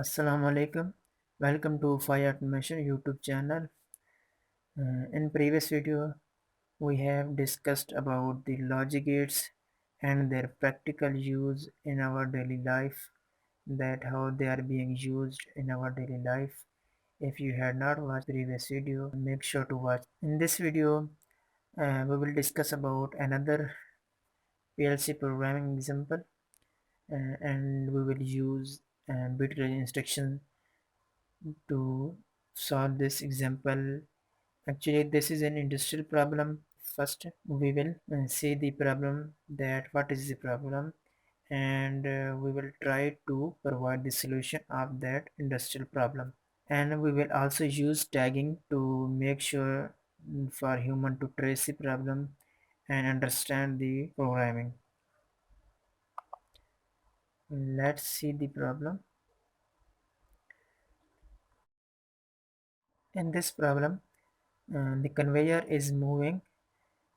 Assalamu alaikum. Welcome to Fire Automation YouTube channel. In previous video, we have discussed about the logic gates and their practical use in our daily life, that how they are being used in our daily life. If you had not watched previous video, make sure to watch. In this video, we will discuss about another PLC programming example, and we will use bit range instruction to solve this example. Actually, this is an industrial problem. First, we will see the problem, that what is the problem, and we will try to provide the solution of that industrial problem. And we will also use tagging to make sure for human to trace the problem and understand the programming. Let's see the problem. In this problem, the conveyor is moving.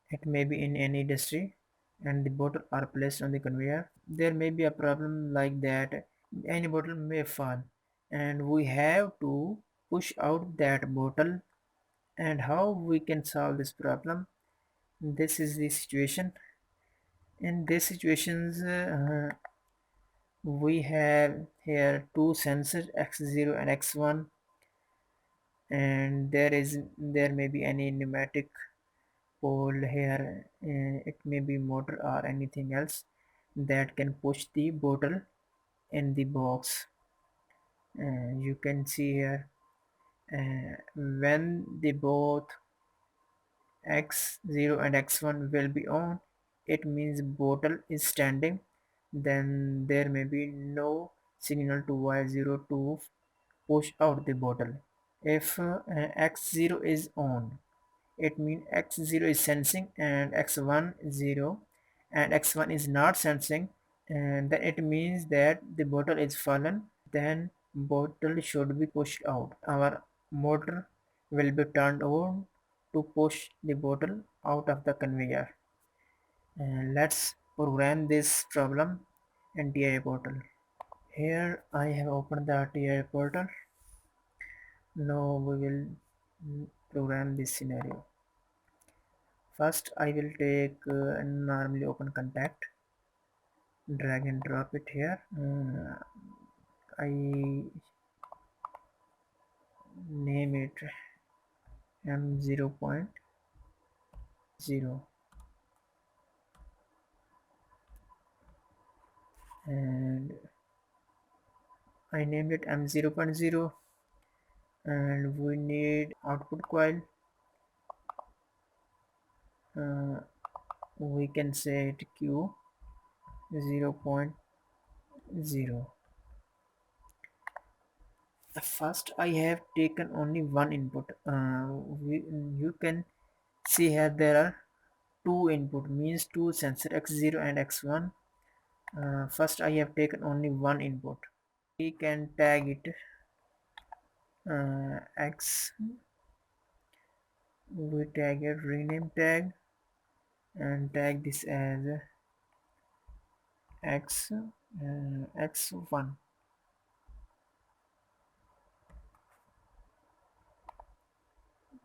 It may be in any industry, and the bottle are placed on the conveyor. There may be a problem like that. Any bottle may fall, and we have to push out that bottle. And how we can solve this problem? This is the situation. In these situations, we have here two sensors x0 and x1, and there may be any pneumatic pole here. It may be motor or anything else that can push the bottle in the box. You can see here, when the both x0 and x1 will be on, it means bottle is standing. Then there may be no signal to y0 to push out the bottle. If x0 is on, it means x0 is sensing and x1 is 0, and x1 is not sensing, and then it means that the bottle is fallen. Then bottle should be pushed out. Our motor will be turned on to push the bottle out of the conveyor. And let's program this problem in TI portal. Here I have opened the TI portal. Now we will program this scenario. First, I will take normally open contact, drag and drop it here. I name it M0.0, and I named it M0.0, and we need output coil. We can say it Q 0.0. First, I have taken only one input. You can see here there are two input, means two sensor x0 and x1. First, I have taken only one input. We can tag it x. We tag it rename tag and tag this as x1.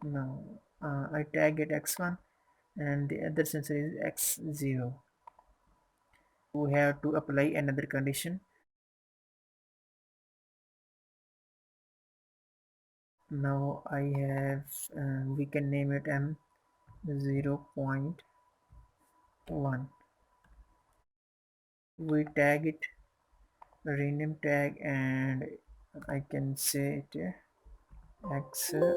Now I tag it x1 and the other sensor is x0. We have to apply another condition. Now I have we can name it M0.1. We tag it rename tag, and I can say it x0.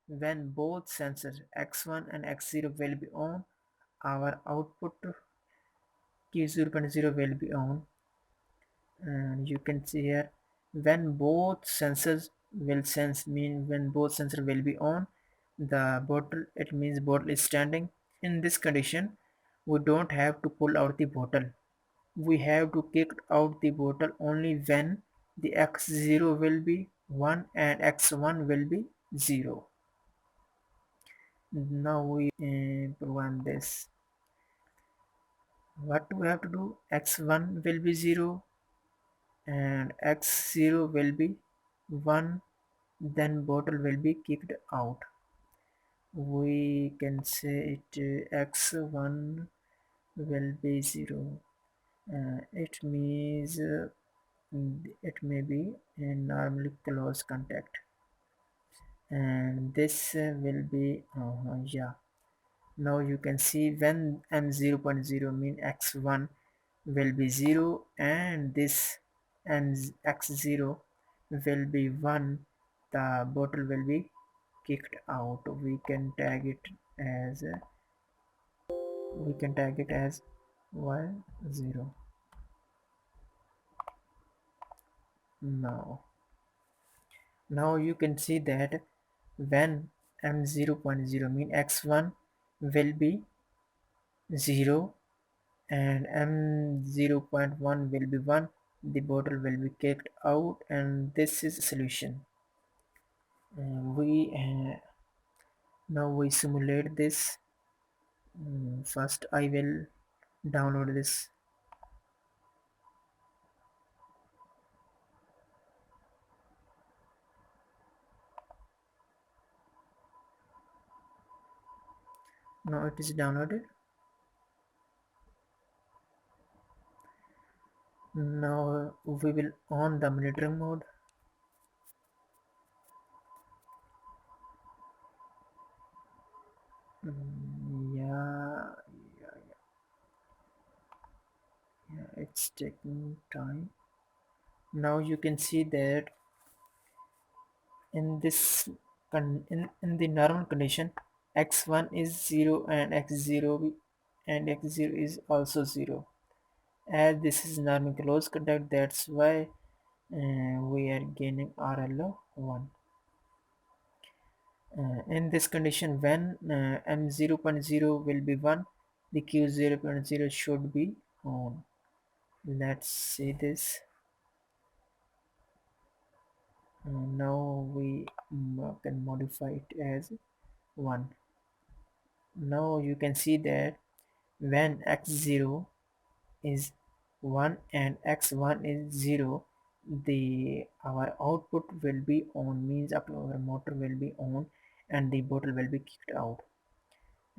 When both sensors x1 and x0 will be on, our output Q0.0 will be on. And you can see here, when both sensors will sense, mean when both sensors will be on the bottle, it means bottle is standing. In this condition, we don't have to pull out the bottle. We have to kick out the bottle only when the x0 will be 1 and x1 will be 0. Now we program this. What do we have to do? X1 will be 0 and X0 will be 1, then bottle will be kicked out. We can say it X1 will be 0. It means it may be a normally close contact, and this will be yeah. Now you can see when m 0.0 mean x1 will be 0 and this m x0 will be 1, the bottle will be kicked out. We can tag it as y0. Now you can see that when m 0.0 mean x1 will be 0 and m 0.1 will be 1, the bottle will be kicked out, and this is the solution. We Now we simulate this. First I will download this. Now it is downloaded. Now we will on the monitoring mode. Yeah, it's taking time. Now you can see that in this in the normal condition x1 is 0 and x0 is also 0. As this is normal close contact, that's why we are gaining RLO 1. In this condition, when m 0.0 will be 1, the q 0.0 should be on. Let's see this. Now we can modify it as 1. Now you can see that when x0 is 1 and x1 is 0, the our output will be on, means our motor will be on and the bottle will be kicked out.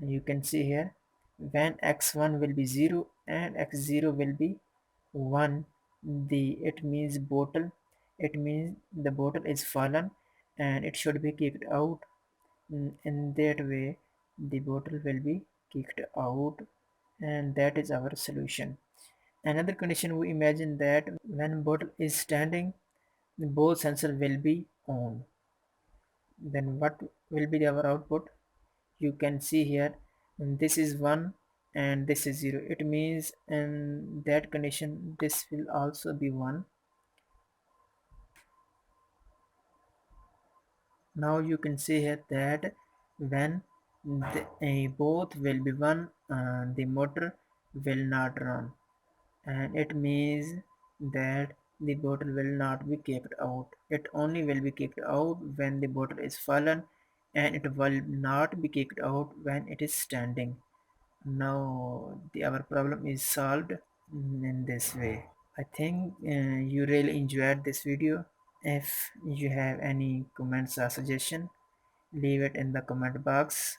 And you can see here when x1 will be 0 and x0 will be 1, it means the bottle is fallen and it should be kicked out. In that way the bottle will be kicked out, and that is our solution. Another condition, we imagine that when bottle is standing, both sensor will be on. Then what will be our output? You can see here, this is 1 and this is 0. It means in that condition this will also be 1. Now you can see here that when both will be 1, the motor will not run, and it means that the bottle will not be kicked out. It only will be kicked out when the bottle is fallen, and it will not be kicked out when it is standing. Now our problem is solved in this way. I think you really enjoyed this video. If you have any comments or suggestion, leave it in the comment box.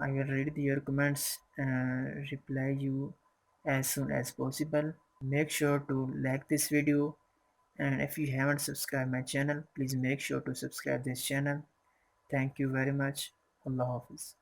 I will read your comments and reply you as soon as possible. Make sure to like this video, and if you haven't subscribed my channel, please make sure to subscribe this channel. Thank you very much. Allah Hafiz.